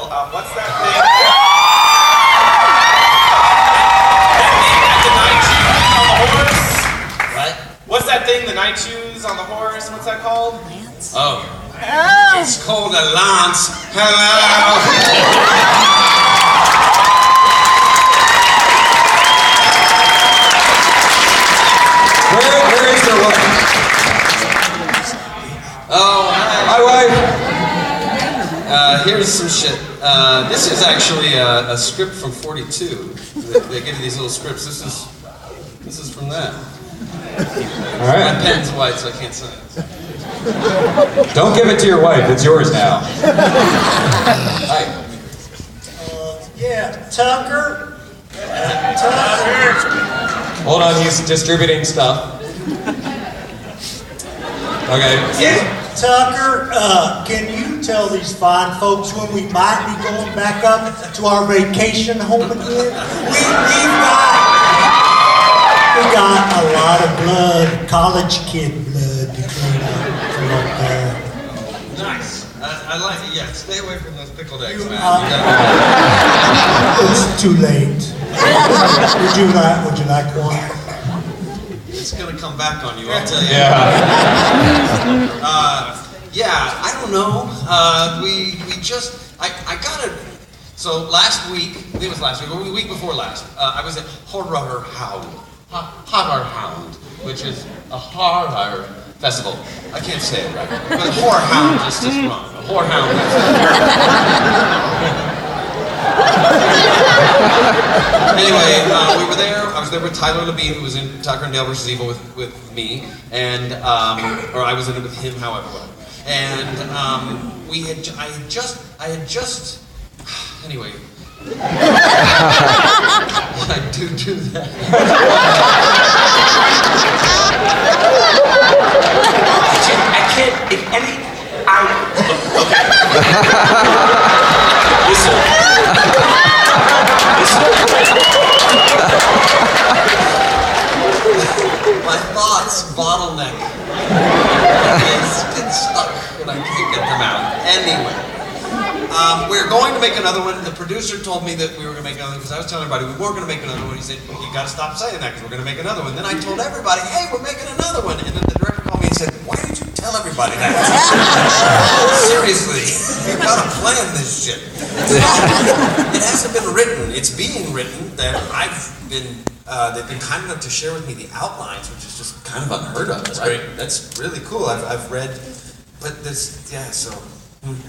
STL. What's that thing? That thing at the night shoes on the horse? What? What's that thing, the night shoes on the horse? What's that called? Lance. Oh. It's called a lance. Hello. Where is your wife? Oh, My wife. here's some shit. This is actually a script from 42. They give you these little scripts. This is from that. All right. My pen's white, so I can't sign it. Don't give it to your wife. It's yours now. Hi. Yeah, Tucker. Tucker. Hold on. He's distributing stuff. Okay. Yeah, Tucker. Can you tell these fine folks when we might be going back up to our vacation home again? We got a lot of blood, college kid blood to clean up from up there. Nice. I like it. Yeah, stay away from those pickled eggs, man. It's too late. Would you like one? It's gonna come back on you, I'll tell you. Yeah. Yeah, I don't know. We just, I got it. So last week, I think it was last week, or the week before last, I was at Horror Hound, which is a horror festival. I can't say it right, but Horror Hound is just wrong. Horror Hound. Anyway, we were there. I was there with Tyler Labine, who was in Tucker and Dale vs. Evil with me, and or I was in it with him, however. And I had just. Anyway. I do that. I can't. Okay. Listen. My thoughts bottleneck. Get stuck when I can't get them out. Anyway, we're going to make another one. The producer told me that we were going to make another one because I was telling everybody we weren't going to make another one. He said, you got to stop saying that because we're going to make another one. Then I told everybody, hey, we're making another one. And then the director called me and said, why did you tell everybody that? Seriously, you've got to plan this shit. It hasn't been written. It's being written. That they've been kind enough to share with me the outlines, which is just kind of unheard of. That's right? Great. That's really cool. I've read, but this, yeah, so. Memories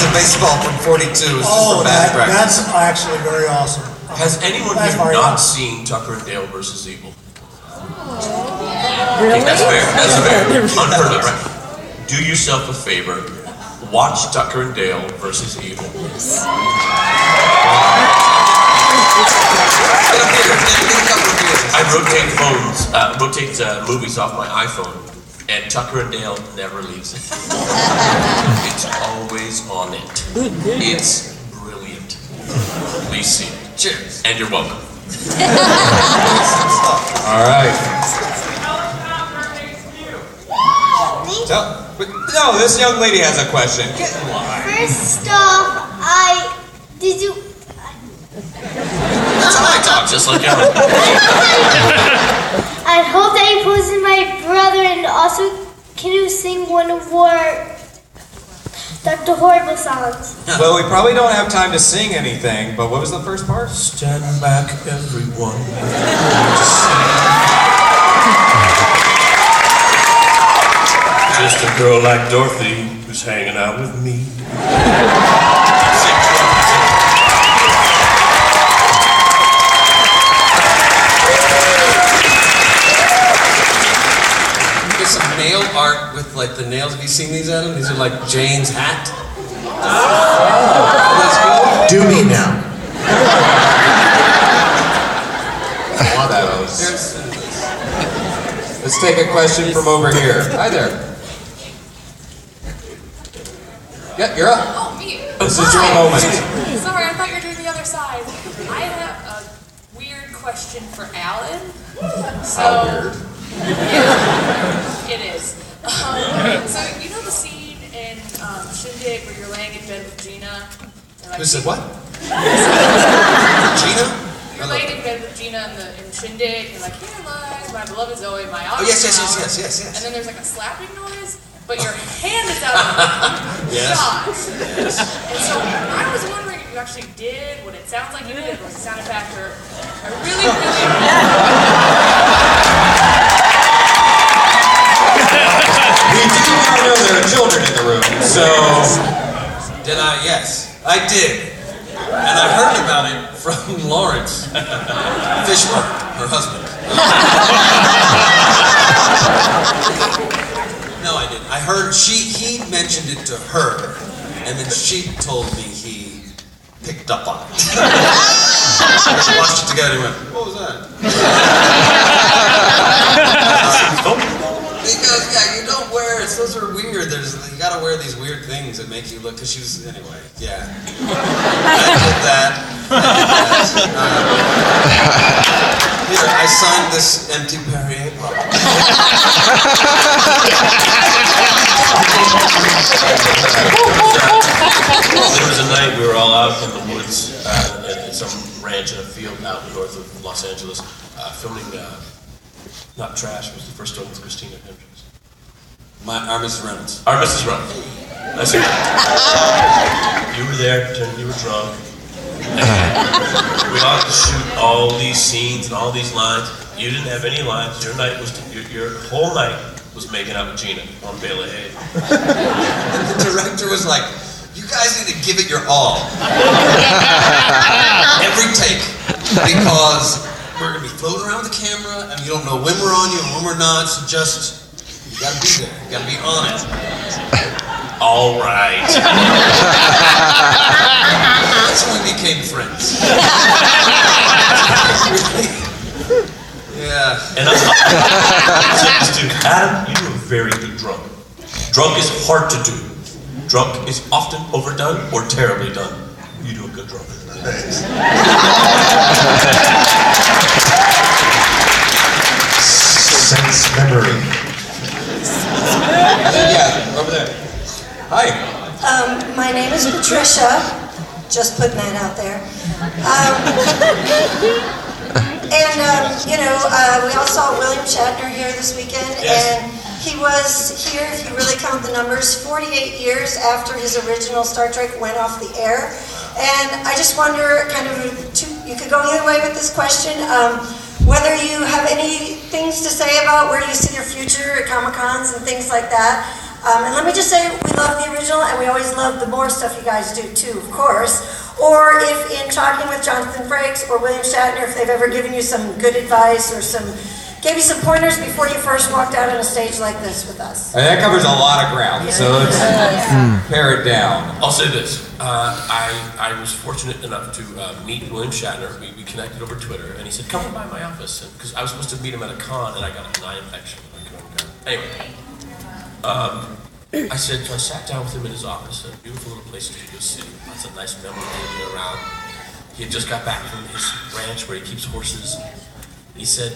of baseball from 42 is Oh, bad practice. that's actually very awesome. Has anyone That's here very not awesome. seen Tucker and Dale versus Evil? Really? That's fair. That's fair. Unheard of, right? Do yourself a favor. Watch Tucker and Dale versus Evil. I rotate movies off my iPhone, and Tucker and Dale never leaves it. It's always on it. It's brilliant. Please see it. Cheers. And you're welcome. All right. No, this young lady has a question. Get in line. First off, did you... That's how I talk, just like Ellen. I hope that you posted my brother, and also, can you sing one of our Dr. Horrible songs? Well, we probably don't have time to sing anything, but what was the first part? Stand back, everyone. Just a girl like Dorothy who's hanging out with me. There's some nail art with like the nails. Have you seen these, Adam? These are like Jane's hat. That's cool. Do me now. Let's take a question from over here. Hi there. Yeah, you're up. Oh, me. This is your moment. Sorry, I thought you were doing the other side. I have a weird question for Alan. How weird. Yeah, it is. So, you know the scene in shindig where you're laying in bed with Gina. Who said what? Gina? You're laying in bed with Gina in the shindig, and you're like, here lies my beloved Zoe, my Oh, audience. yes. And then there's like a slapping noise, but your hand is out of the shot. Yes. And so I was wondering if you actually did what it sounds like you did, like a sound effect, or I really We do now know there are children in the room, so... Did I? Yes, I did. And I heard about it from Lawrence Fishburne, her husband. No, I didn't. I heard he mentioned it to her, and then she told me he picked up on it. We watched it together and went, what was that? Because, yeah, you don't wear, those are weird. You gotta wear these weird things that make you look, because she was, anyway, yeah. I did that. Here, I signed this empty Perrier bottle. There was a night we were all out in the woods at some ranch in a field out north of Los Angeles, filming Not Trash was the first one with Christina Hendricks. Our Mrs. Reynolds. Our Mrs. Reynolds. That's it. You were there, pretending you were drunk. We all had to shoot all these scenes and all these lines. You didn't have any lines. Your whole night was making out with Gina on Bale of Hay. And the director was like, you guys need to give it your all. Every take. Because we're going to be floating around with the camera, and you don't know when we're on you and when we're not, so just, you got to be there. You got to be on it. All right. That's when we became friends. Yeah. And I said this to Adam, you do a very good drunk. Drunk is hard to do. Drunk is often overdone or terribly done. You do a good drunk. Thanks. Sense memory. Yeah, over there. Hi. My name is Patricia. Just putting that out there. We all saw William Shatner here this weekend, and he was here, if you really count the numbers, 48 years after his original Star Trek went off the air. And I just wonder, you could go either way with this question, whether you have any things to say about where you see your future at Comic-Cons and things like that. And let me just say, we love the original, and we always love the more stuff you guys do too, of course. Or if in talking with Jonathan Frakes or William Shatner, if they've ever given you some good advice or gave you some pointers before you first walked out on a stage like this with us. That covers a lot of ground, so let's pare it down. I'll say this. I was fortunate enough to meet William Shatner. We connected over Twitter, and he said, come by my office. Because I was supposed to meet him at a con, and I got an eye infection. Anyway. I sat down with him in his office, a beautiful little place in Studio City. Lots of nice memorabilia around. He had just got back from his ranch where he keeps horses. I said,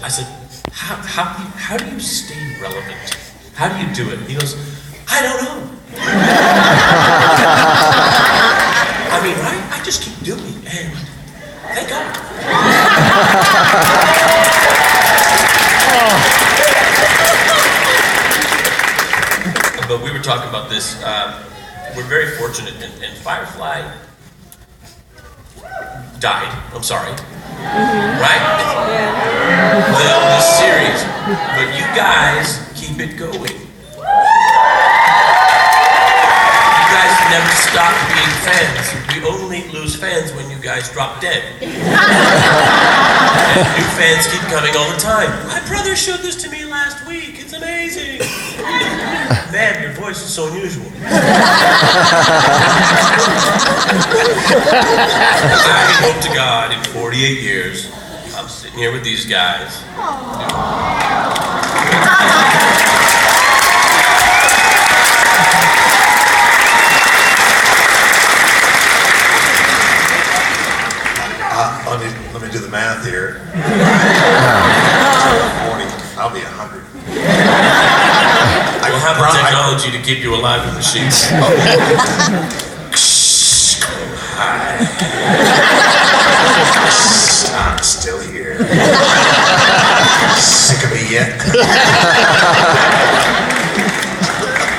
how do you stay relevant? How do you do it? He goes, I don't know. I mean, I just keep doing it, and thank God. But we were talking about this. We're very fortunate, and Firefly died. I'm sorry. Right? The series. But you guys keep it going. You guys never stop being fans. We only lose fans when you guys drop dead. And new fans keep coming all the time. My brother showed this to me last week. It's amazing. Man, your voice is so unusual. I hope to God in 48 years, I'm sitting here with these guys. Let me do the math here. I'll be 100. I will have the technology to keep you alive in the sheets. Hi. I'm still here. Sick of me yet?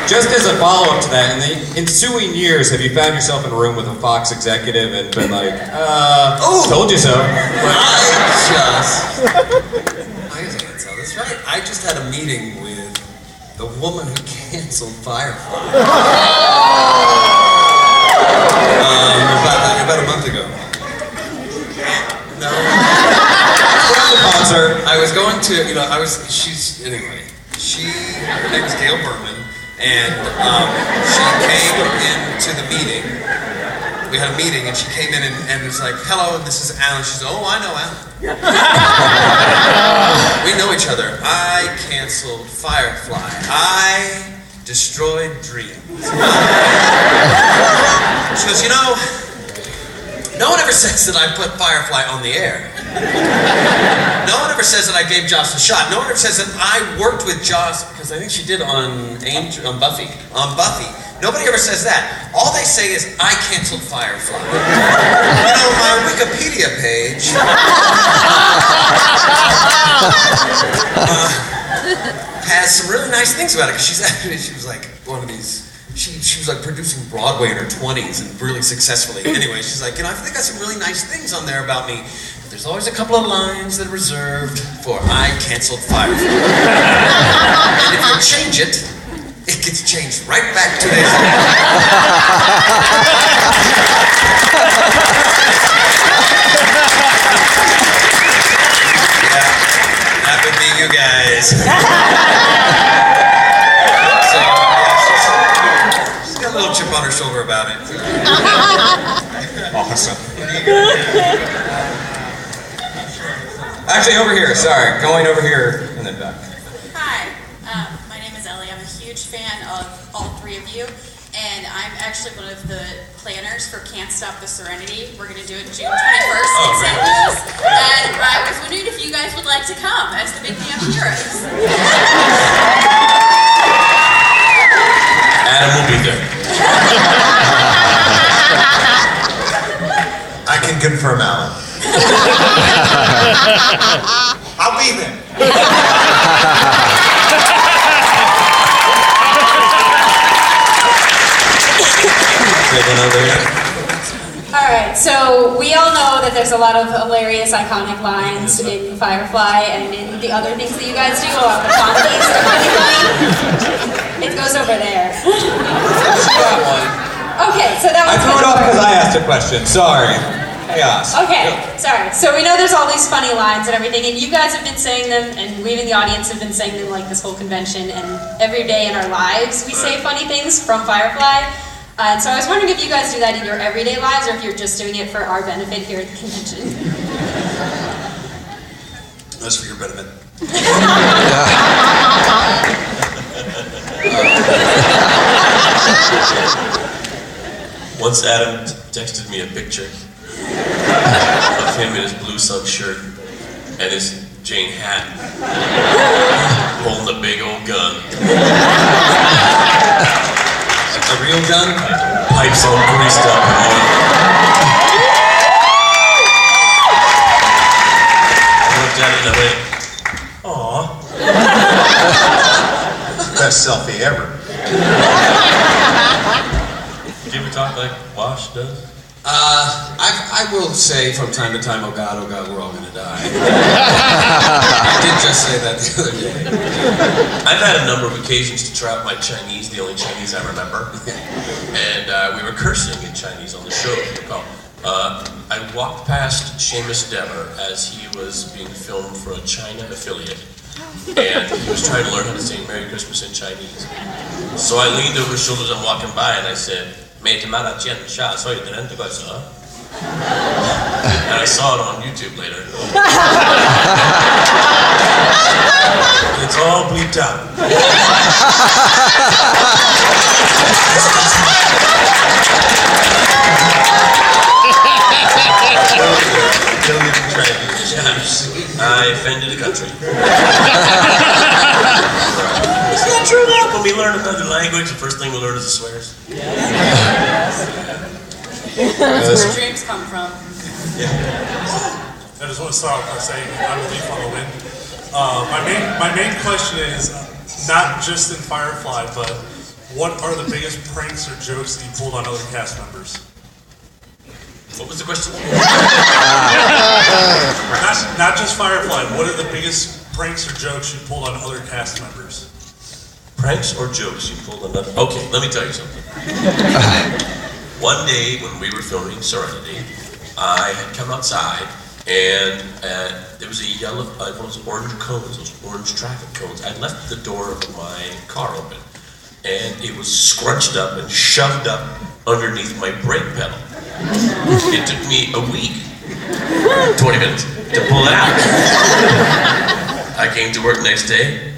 Just as a follow-up to that, in the ensuing years, have you found yourself in a room with a Fox executive and been like, told you so? I guess I can't tell this right. I just had a meeting with the woman who canceled Firefly. About a month ago. No. From the concert. I was going to, her name is Gail Berman, and she came into the meeting. We had a meeting, and she came in and was like, hello, this is Alan. She's like, oh, I know Alan. We know each other. I canceled Firefly. I destroyed dreams. She goes, no one ever says that I put Firefly on the air. No one ever says that I gave Joss a shot. No one ever says that I worked with Joss, because I think she did on Buffy. Nobody ever says that. All they say is, I canceled Firefly. My Wikipedia page has some really nice things about it, because she was like one of these. She was like producing Broadway in her 20s and really successfully. Anyway, she's like, I think I got some really nice things on there about me. But there's always a couple of lines that are reserved for I canceled Firefly. And if you change it, it gets changed right back to this. Yeah, that would be you guys. A little chip on her shoulder about it. Awesome. Actually, over here. Sorry, going over here and then back. Hi, my name is Ellie. I'm a huge fan of all three of you, and I'm actually one of the planners for Can't Stop the Serenity. We're going to do it June 21st in St. Louis, and I was wondering if you guys would like to come as the Big Damn Heroes. Adam will be there. I can confirm, Alan. I'll be there. Alright, so we all know that there's a lot of hilarious, iconic lines in Firefly and in the other things that you guys do, all the comedies that are really funny. It goes over there. Okay, so that was I threw it off because I asked a question. Sorry. Chaos. Okay, sorry. So we know there's all these funny lines and everything, and you guys have been saying them, and we in the audience have been saying them like this whole convention, and every day in our lives we say funny things from Firefly. And so I was wondering if you guys do that in your everyday lives, or if you're just doing it for our benefit here at the convention. That's for your benefit. Once Adam texted me a picture of him in his blue sun shirt and his Jane hat, holding a big old gun. A real gun? Pipes all greased up and all. I looked at it and I went, aw. Best selfie ever. Did you ever talk like Wash does? I will say from time to time, oh God, we're all gonna die. I did just say that the other day. I've had a number of occasions to try out my Chinese, the only Chinese I remember. And we were cursing in Chinese on the show, if you recall. I walked past Seamus Dever as he was being filmed for a China affiliate. And he was trying to learn how to say Merry Christmas in Chinese. So I leaned over his shoulders and walking by and I said, and I saw it on YouTube later. It's all bleeped out. I offended a country. Isn't that true though? When we learn another language, the first thing we learn is the swears. That's where dreams come from. I just want to start off by saying I'm a leaf on the wind. My main question is not just in Firefly, but what are the biggest pranks or jokes that you pulled on other cast members? What was the question? Not just Firefly. What are the biggest pranks or jokes you pulled on other cast members? Pranks or jokes you pulled on other? Okay, let me tell you something. One day when we were filming Serenity, I had come outside and there was a yellow, those orange cones, those orange traffic cones. I left the door of my car open and it was scrunched up and shoved up underneath my brake pedal. It took me a week, 20 minutes, to pull it out. I came to work next day,